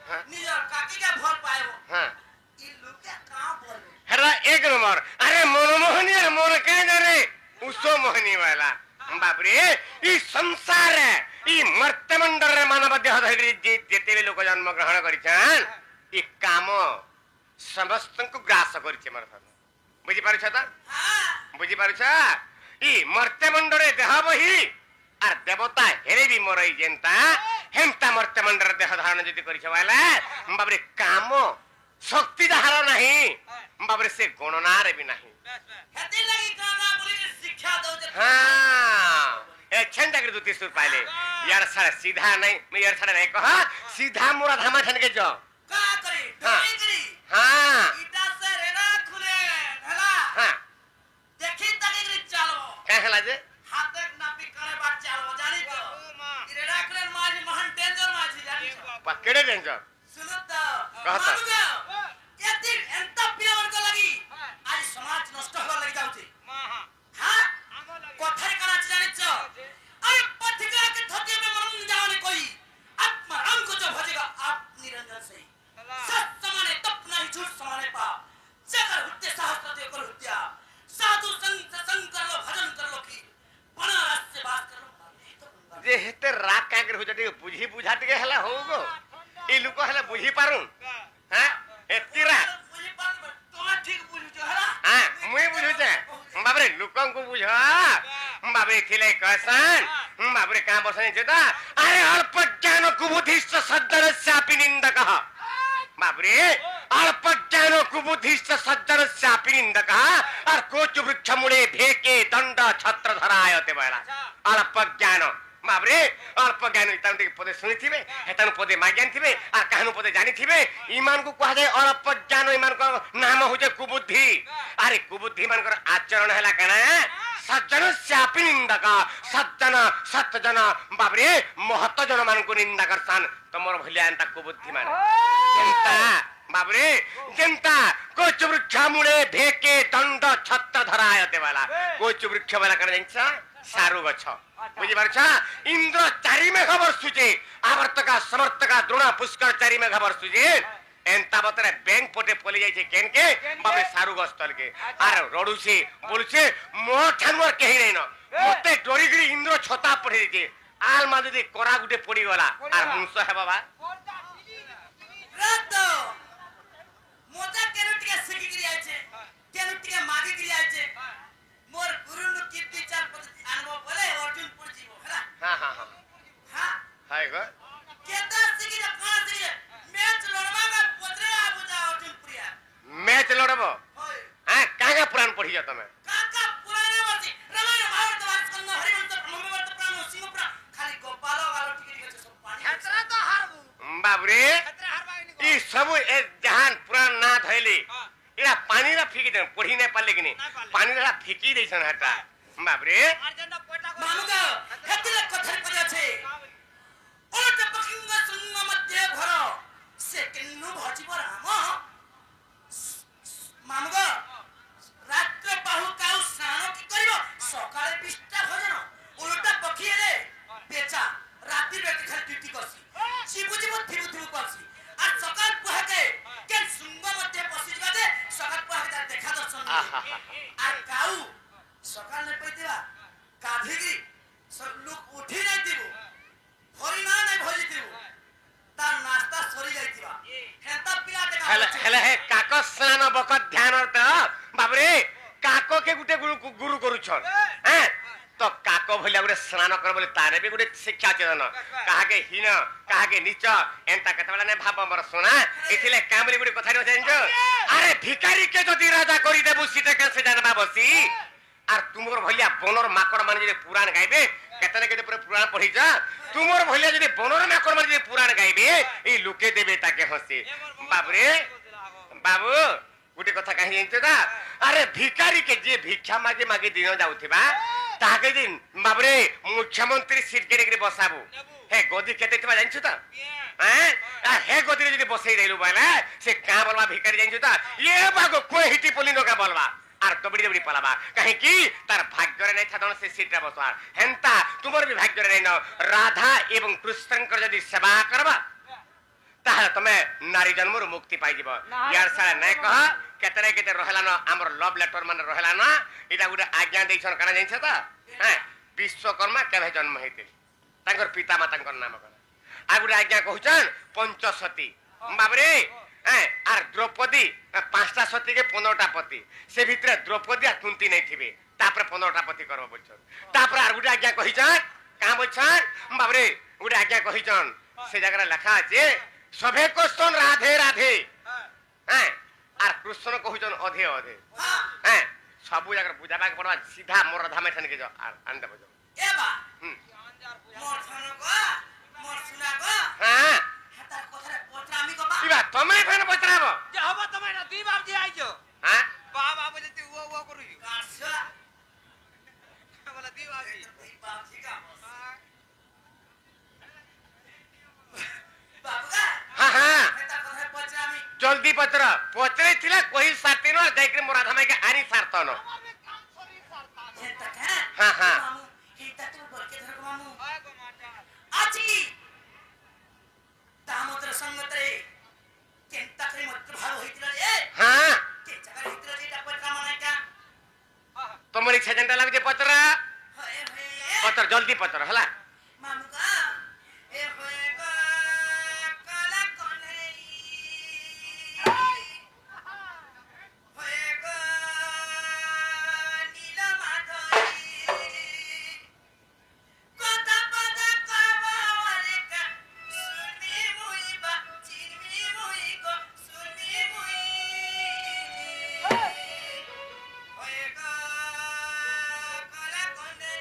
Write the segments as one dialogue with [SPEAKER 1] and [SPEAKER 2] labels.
[SPEAKER 1] निजर काकी के भल पाएबो
[SPEAKER 2] हां
[SPEAKER 1] ई लोके का बोलबो
[SPEAKER 2] हेरा एक नंबर अरे मनमोहनी है मोर के जाने उसो मोहनी वाला बाप रे ई संसार है ई मर्त्यमंडल रे मानव देह धरि जेते लोक जन्म ग्रहण करिछन ई काम समस्त को ग्रास करिछे मर बुझी पारुछ त
[SPEAKER 1] हां
[SPEAKER 2] बुझी पारुछ ई मर्त्यमंडल रे देह बही आर देवता हेरे भी मरई जेंता हेंता मर्त्यमंडल देह धारण जदि करिछ वाला बाप रे काम शक्ति धारण नहीं बाप रे से गणना रे भी नहीं
[SPEAKER 1] हेती लगी काना बोली के शिक्षा दो जे
[SPEAKER 2] हां ए छंदा के दुती सुर पाले यार सारा सीधा नहीं मैं यार सारा नहीं कहा सीधा मोरा धामा छन के जो
[SPEAKER 1] का करी डोरी करी
[SPEAKER 2] हां
[SPEAKER 1] इटा से रेना खुले हला
[SPEAKER 2] हां
[SPEAKER 1] देखी तकी करी चलो
[SPEAKER 2] कहला जे
[SPEAKER 1] हाथ एक नापी करे बात चलो जानी तो रेना खुले माजी महान डेंजर माजी जानी तो
[SPEAKER 2] पकड़े डेंजर
[SPEAKER 1] सुनो तो
[SPEAKER 2] कहता
[SPEAKER 1] यदि एंता पियावर को लगी आज समाज नष्ट होवा लगी जाउची हां कोठरी करा जानी छ अरे पथिका के थके में मरम जाने कोई आत्मा राम को जो भजेगा आप निरंजन से सत समाने तप नहीं झूठ समाने पाप जगर हुत्ते सहस्त्र देव कर हुत्या साधु संत संग कर लो भजन कर लो की बनारस से बात कर लो
[SPEAKER 2] जे हेते राग का कर हो जटी बुझी बुझाट के हला होगो ई लुको हला बुझी पारुन हां एतिरा
[SPEAKER 1] मुझे बात तो ठीक बुझु जो हला
[SPEAKER 2] हां मुई बुझु छे बाबरे लुकन को बुझा बाबरे थिले कसन बाबरे का बसने जेता अरे अल्प ज्ञान कुबुद्धिस्त सज्जन शापि निंदक बाबरे अल्प ज्ञान कुबुद्धिस्त सज्जन शापि निंदक और कोच वृक्ष मुड़े भेके दंड छत्र धरायते बड़ा अल्प ज्ञान बाबरे अल्प ज्ञान इतान के पदे सुनिथिबे हेतान पदे माग्यानथिबे आ काहनु पदे जानिथिबे ईमान को कहा जाय अल्प ज्ञान ईमान को नाम होजे कुबुद्धि अरे कुबुद्धि मान कर आचरण हैला कना सज्जन शापि निंदक सज्जन सतजन बाबरे महत जन मान को निंदा करसान तमर भलिया एंता कुबुद्धि मान जनता बाबरे जनता कोच वृक्ष मुड़े भेके दंड छत्र धरायते वाला कोच वृक्ष वाला कर जंसा सारू गछ बुझी पारछा इंद्र चारि में खबर सुजे आवर्तका समर्थका द्रोणा पुष्कर चारि में खबर सुजे एंता बतरे बैंक पोटे पली जाय छे केन के बाबे सारू गछ तल के आर रडू छे बोल छे मो ठानवर केही नै न मते डोरीगिरी इंद्र छता पढे छे आल मा जदी कोरा गुटे पड़ी गला आर मुंस हे बाबा
[SPEAKER 1] रातो मोजा केनुटिया सिखि गिरी आइ छे केनुटिया मागी गिरी आइ छे मोर गुरु नु कीर्ति चार पद्धति अनुभव बोले अर्जुन पुर जीवो हला
[SPEAKER 2] हां हां हां
[SPEAKER 1] हां
[SPEAKER 2] हाय गो
[SPEAKER 1] केता सिखि ज कहां सिखि मैच लड़वा का पोजरे आ बुझा अर्जुन प्रिया
[SPEAKER 2] मैच लड़बो
[SPEAKER 1] होय
[SPEAKER 2] हां कागा पुराण पढ़ी जा तमे
[SPEAKER 1] काका पुराने वर्षी रामायण महाभारत वास्कंद हरिवंश ब्रह्मवंश पुराण सिंह पुराण खाली गोपाल गालो टिके टिके सब पानी खतरा तो हारबू
[SPEAKER 2] बाबरे
[SPEAKER 1] खतरा हारबा
[SPEAKER 2] ई सब ए जहान पुराण ना थैली इरा पानी रा फिकी दे पढ़ी नै पाले कि नै पानी रा फिकी दैसन हटा बाबरे
[SPEAKER 1] मानुगा हेतिले कथर करे छे ओट पकिंग सुंग मध्य घर से किन्नु भजिब राम मानुगा रात्र बाहु काउ स्नान की करिवो सकाळे बिष्टा भजन उल्टा पखिले बेचा राती बेट खाली ड्यूटी करसी जीबु जीबु थिबु थिबु करसी आ सकाळ पहके के सुंग मध्य पसी जिबा दे सकाळ पहके देखा दर्शन आ काउ सकाळ ने पइतिबा गाधीगी सब लोग उठी नहीं दिबो भरी ना नहीं भजी दिबो ता नाश्ता सरी जाइतिबा हेता पिला देखा
[SPEAKER 2] हेले हे काको स्नान बकत ध्यान त बाबरे काको के गुटे गुरु करू छ हैं तो काको भलिया गुटे स्नान कर बोले तारे भी गुटे शिक्षा चेतन कहा के हीन कहा के नीच एंता कतबला ने भाब हमर सुना इथिले कामरी गुटे कथा रे जानिजो अरे भिखारी के जदी राजा करी देबु सीटे के से जानबा बसी आर तुमर भलिया बनर माकड़ माने जे पुराण गाइबे केतने केते पूरा पुराण पढी जा तुमर भलिया जे बनर माकड़ माने जे पुराण गाइबे ई लुके देबे ताके हंसी बाबरे बाबू गुटे कथा कहि जंते ता अरे भिखारी के जे भिक्षा मागे मागे दिन जाउथिबा ताके दिन बाबरे मुख्यमंत्री सीट के बसाबू हे गदी केते थिबा जानछु ता हैं हे गदी रे जे बसई रहलु बाला से का बोलबा भिखारी जानछु ता ये बागो कोई हिटी पोली नो का बोलबा आर दबड़ी दबड़ी पलाबा कहे कि तार भाग्य रे नै थादन से सीट रे बसवार हेंता तुमर भी भाग्य रे नै न राधा एवं कृष्ण कर जदी सेवा करबा ताहले तमे नारी जन्मरु मुक्ति पाई जीव यार सारा नै कह केतरे केते रहला न हमर लव लेटर माने रहला न इटा गुटे आज्ञा दैछन कना जाइछ त हैं विश्वकर्मा केबे जन्म हेते तांकर पिता मातांकर नाम करा आ गुटे आज्ञा कहउछन पंचसती बाबरे हैं आर द्रौपदी पांचटा सती के 15टा पति से भितरे द्रौपदी आ कुंती नै थिबे तापर 15टा पति करबो बोलछन तापर आर गुटे आज्ञा कहिछन का बोलछन बाबरे गुटे आज्ञा कहिछन से जगह लिखा আছে सभे क्वेश्चन राधे राधे हैं आर कृष्ण कहउछन अधे अधे हैं सब जगह बुझाबा के पड़वा सीधा मोर धामे ठन के जो आन देबो जो
[SPEAKER 1] ए बा मोर खानो को मोर सुना को
[SPEAKER 2] हां
[SPEAKER 1] हाता कोथरे पोत्रामी को बा
[SPEAKER 2] इबा तमे फेन बचराबो
[SPEAKER 3] जे हबो तमे ना दी बाप जी आइजो
[SPEAKER 2] हां
[SPEAKER 3] बाप आप जे वो करू
[SPEAKER 1] काछा
[SPEAKER 3] बोला दी बाप जी
[SPEAKER 1] बाप जी का बाबूगा
[SPEAKER 2] हां हां
[SPEAKER 1] हाता कोथरे पोत्रामी
[SPEAKER 2] जल्दी पत्र पचरे थिला कोई साथी न जाइके मोर धामे के आनी सारतन
[SPEAKER 1] हे तक है
[SPEAKER 2] हां हां
[SPEAKER 1] मामू हे तक तो बरके धर को मामू
[SPEAKER 3] आय गो माता
[SPEAKER 1] आजी दामोदर संगतरे केंता करे मत भाव होइतला रे
[SPEAKER 2] हां
[SPEAKER 1] के जगह होइतला रे डपटा माने का
[SPEAKER 2] तमरी छजंटा लाग जे पत्र
[SPEAKER 1] होए होए
[SPEAKER 2] पत्र जल्दी पत्र हला
[SPEAKER 1] मामू का ए होए का काला कोने होए का नीला माधवी कोता पदा कावाले का सुनी मुई बा चिनी मुई को सुनी मुई होए का काला कोने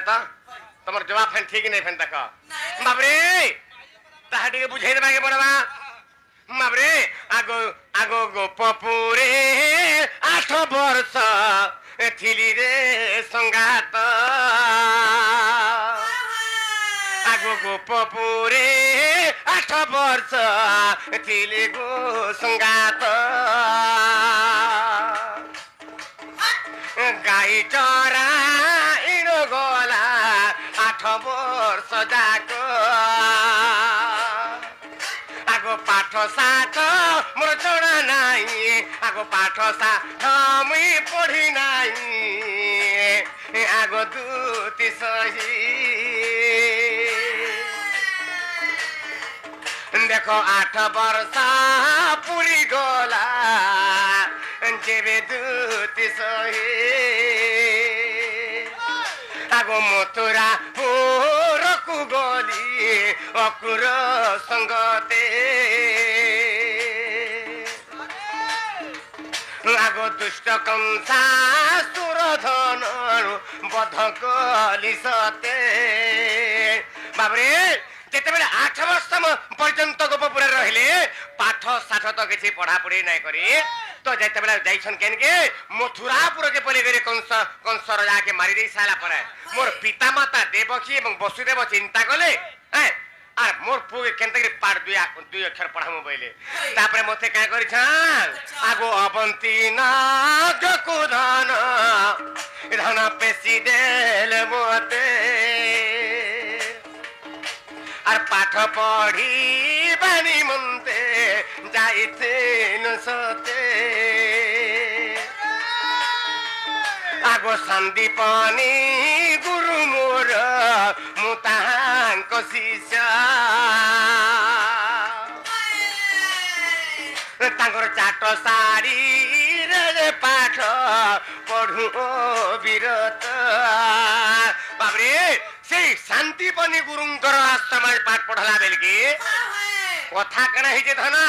[SPEAKER 2] तो तुम जवाब फेन ठीक नहीं फेन देख बाबरे ताहा टिके बुझे देबा के पड़बा बाबरे आगो आगो गो पपुरे 8 वर्ष थिली रे संगात आगो गो पपुरे 8 वर्ष थिली गो संगात गाई चरा इनो गला 8 वर्ष जाको आगो पाठ साठ मोर चढ़ा नाई आगो पाठ साठ मुई पढ़ी नाई आगो दूती सही देखो 8 वर्ष पूरी गला जेबे दूती सही आगो मथुरा पुरकु गली अकुर संगते आगो दुष्ट कंसा सुरधन बध कली सते बाबरे जेतेबेले 8 वर्ष पर्यंत गोपपुर रहिले पाठ साठ तो किसी पढ़ा पढ़ी नहीं करी तो जेतेबेले जाइछन केन के मथुरापुर के पले गरे कंस राजा के मारी दे साला पर मोर पिता माता देवकी एवं वसुदेव चिंता कले आर मोर पुगे केनते पार दुई अक्षर पढ़ामु बइले तापरे मते का करि छन आगो अवंती नाग कुधन धन पेसी देल मोते आर पाठ पढ़ी बानी मुंते जाइते न सते आगो संदीपनी गुरु मोर मुतांक शिष्य तांकर चाट साड़ी रे पाठ पढ़ू विरत बाबरे से शांतिपनी गुरुंकर आश्रम पाठ पढ़ला बेल के कथा कना ही जे धना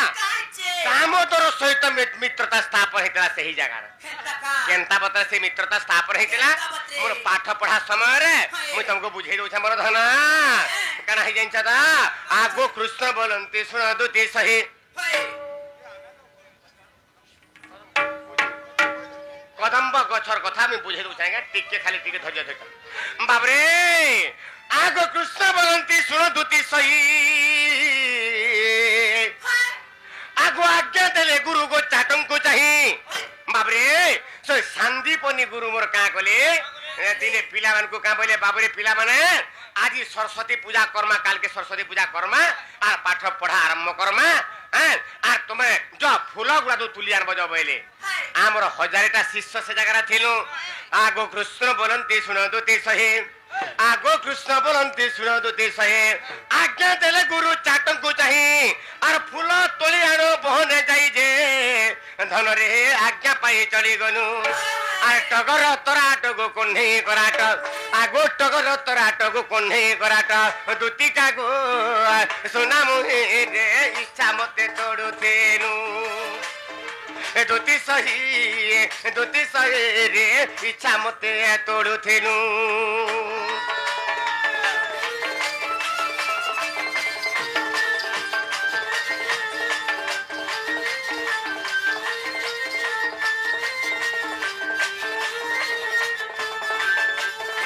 [SPEAKER 2] दामोदर सहित मित्रता स्थापन हेतला सही जगह केनता बता से मित्रता स्थापन हेतला मोर पाठ पढ़ा समय रे मु तुमको बुझे दउ छ मोर धना कना ही जंचा दा आगो कृष्ण बोलंती सुना दो ते सही कदम्ब गछर कथा मैं बुझे दउ छांगा टिके खाली टिके धैर्य धर बाबरे आगो कृष्ण बोलंती सुनो दुती सही आगो आज्ञा देले गुरु को चाटन को चाही बाबरे सो शांतिपनी गुरु मोर का कले दिने पिला मन को का बोले बाबरे पिला माने आज सरस्वती पूजा कर्मा काल के सरस्वती पूजा कर्मा आ पाठ पढ़ा आरंभ कर्मा आ तुमे जो फूल गुड़ा दो तुलियान बजाओ बोले आमर 1000टा शिष्य से जगह थिलु आगो कृष्ण बोलंती सुनो दुती सही आगो कृष्ण बोलंती सुनो दुती सही आज्ञा देले गुरु चाटन को चाही आर फूल तोली आनो बहने जाई जे धन रे आज्ञा पाई चली गनु आर टगर तराट गो कोन्हे कराट आगो टगर तराट गो कोन्हे कराट दुती का गो सुना मुहे रे इच्छा मते तोड़ू थेनु दुती सही रे इच्छा मते तोड़ू थेनु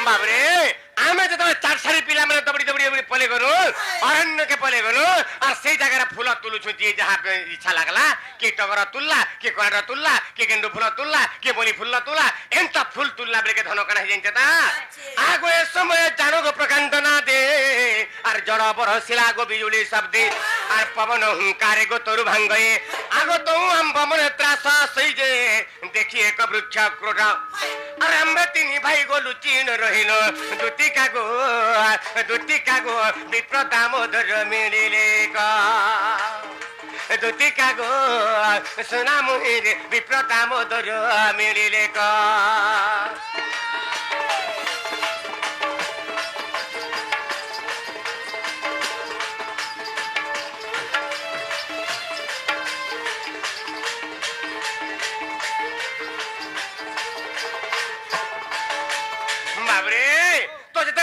[SPEAKER 2] बाबरे आमे तो 4 सारी पिला माने दबड़ी दबड़ी पले गनु अरण्य के पले गनु आ से जगह फूल तुलु छु जे जहां पे इच्छा लागला के टगर तुल्ला के कोरा तुल्ला के गेंडू फूल तुल्ला के बोली फूल तुल्ला एंता फूल तुल्ला बेके धन कना हे जंचता आगो ए समय जानो गो प्रकांड ना दे आर जड़ बरसिला गो बिजुली शब्द आर पवन हुंकारे गो तोरु भांगए आगो तो हम बमन त्रास सही जे देखि एक वृक्ष क्रोध अरे हम तीन भाई गो लुचिन रहिलो दुती का गो विप्र दामोदर मिलिले का दुती का गो सुना मुहिर विप्र दामोदर मिलिले का बाबरे तो जते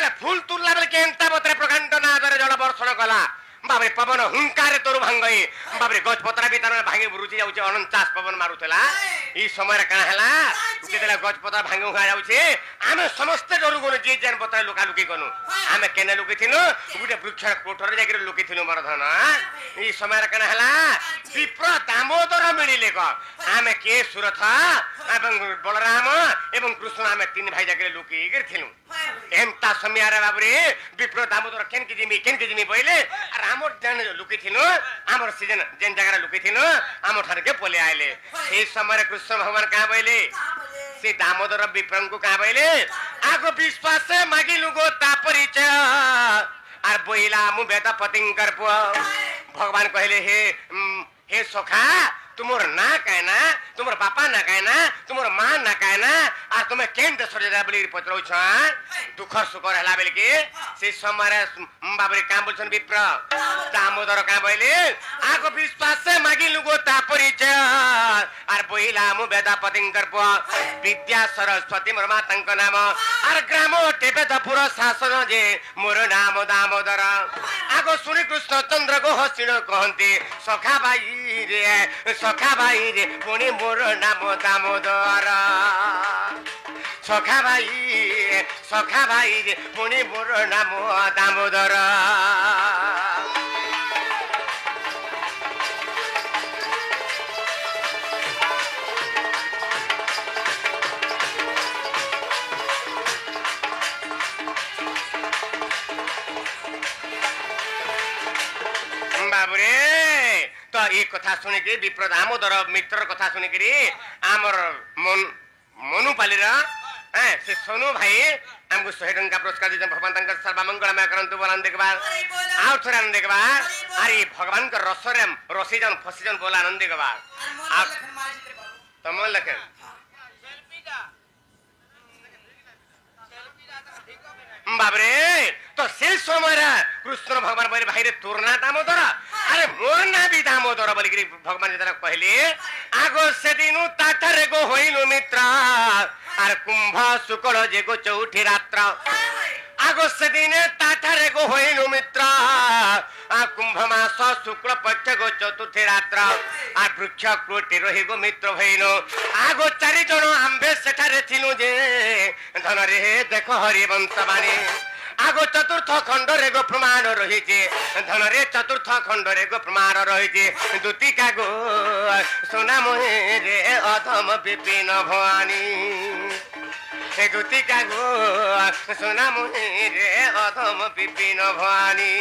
[SPEAKER 2] केंता बतरे प्रकांड नादरे जल वर्षण कला बाबरे पवन हुंकारे तोरु भांगई बाबरे गछ पतरा भी तार भांगे रुचि जाउचे 49 पवन मारुतला ई समय रे काना हला केतेला गछ पतरा भांगे हुआ जाउचे आमे समस्त डरु गनु जे जन पतरा लुका लुकी कनु आमे केने लुकी थिनु गुटे वृक्ष कोठर जाके लुकी थिनु मरधन ई समय रे काना हला विप्र दामोदर मिलिले क आमे के सुरथ एवं बलराम एवं कृष्ण आमे तीन भाई जाके लुकी गिर थिनु एमता समय रे बाबरे विप्र दामोदर केन की जिमी पहिले आमर जन लुकी थिनु आमर सीजन जेन जगह लुकी थिनु आमर ठार के पले आइले ए समय कृष्ण भगवान कहाँ बैले से दामोदर विप्रम को कहाँ बैले आगो विश्वास से मागी लुगो तापरिचय आर बोइला मु बेटा पतिंकर पो भगवान कहले हे सखा तुमर ना कहना तुमर बापा ना कहना तुमर मां ना कहना आ तुम्हें केन देश रे बोली पचरौ छ दुख सुख हला बेल के से समय बाबरे काम बोलछन विप्र दामोदर का बोले आगो विश्वास से मागी लुगो तापरिचय आर बोइला मु बेदा पतिंकर पो विद्या सरस्वती मोर मातंक नाम आर ग्राम टेपेदपुर शासन जे मोर नाम दामोदर आगो सुनि कृष्ण चंद्र को हसिण कहंती सखा भाई रे पुणी मोर नाम दामोदर सखा भाई रे पुणी मोर नाम दामोदर बाबरे तो ये कथा सुनिक विप्र दामोदर मित्र कथा सुनिक आमर मनुपाली से सोनू भाई हमको 100 टंका पुरस्कार दे भगवान तंकर सर्व मंगलमय करंतु बोलन देखबा आउ थोड़ा आनंद देखबा अरे भगवान का रसरे रसी जन फसी जन बोला आनंद देखबा तमन लखे बाबरे तो से समय कृष्ण भगवान बोले भाई रे तोर ना दामोदर अरे मोर ना भी दामोदर बोली भगवान जरा कहले आगो से दिनु ताठरे गो होइनु मित्र आर कुंभ शुक्ल जे गो चौठी रात्र आगो से दिने ताठरे गो होइनु मित्र आ कुंभ मास शुक्ल पक्ष गो चतुर्थी रात्र आ वृक्ष कोटि रहि गो मित्र भइनो आगो चारि जण आंबे सेठारे थिनु जे धन रे देखो हरिवंश बाणी आगो चतुर्थ खंड रे गो प्रमाण रहिছে धन रे चतुर्थ खंड रे गो प्रमाण रहिছে दुतिका गो सोना मोहे रे अधम विपिन भवानी दुतिका गो सोना मोहे रे अधम विपिन भवानी